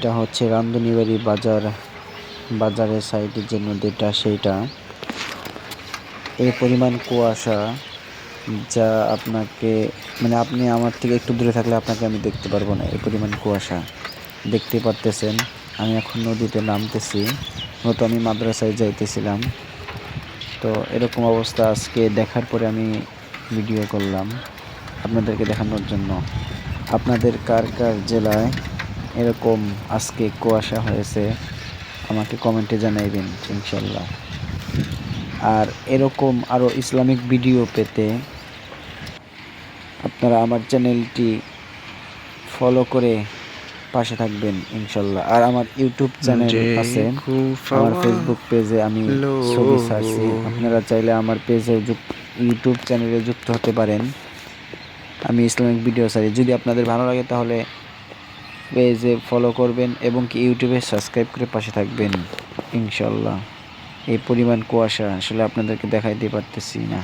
এটা হচ্ছে রামধুনিবাড়ি বাজারের সাইডে যে নদীটা সেইটা। এই পরিমাণ কুয়াশা যা আপনাকে আপনি আমার থেকে একটু দূরে থাকলে আপনাকে আমি দেখতে পারবো না, এই পরিমাণ কুয়াশা। দেখতে পারতেছেন আমি এখন নদীতে নামতেছি, নয়তো আমি মাদ্রাসায় যাইতেছিলাম। তো এরকম অবস্থা আজকে দেখার পরে আমি ভিডিও করলাম আপনাদেরকে দেখানোর জন্য। আপনাদের কার কার জেলায় এরকম আজকে কুয়াশা হয়েছে আমাকে কমেন্টে জানাইবেন ইনশাল্লাহ। আর এরকম আরও ইসলামিক ভিডিও পেতে আপনারা আমার চ্যানেলটি ফলো করে পাশে থাকবেন ইনশাল্লাহ। আর আমার ইউটিউব চ্যানেল আছে, আমার ফেসবুক পেজে আমি ছবি ছাড়ছি, আপনারা চাইলে আমার পেজে ইউটিউব চ্যানেলে যুক্ত হতে পারেন। আমি ইসলামিক ভিডিও ছাড়ি, যদি আপনাদের ভালো লাগে তাহলে পেজে ফলো করবেন এবং কি ইউটিউবে সাবস্ক্রাইব করে পাশে থাকবেন ইনশাল্লাহ। এই পরিমাণ কুয়াশা আসলে আপনাদেরকে দেখাইতে পারতেছি না।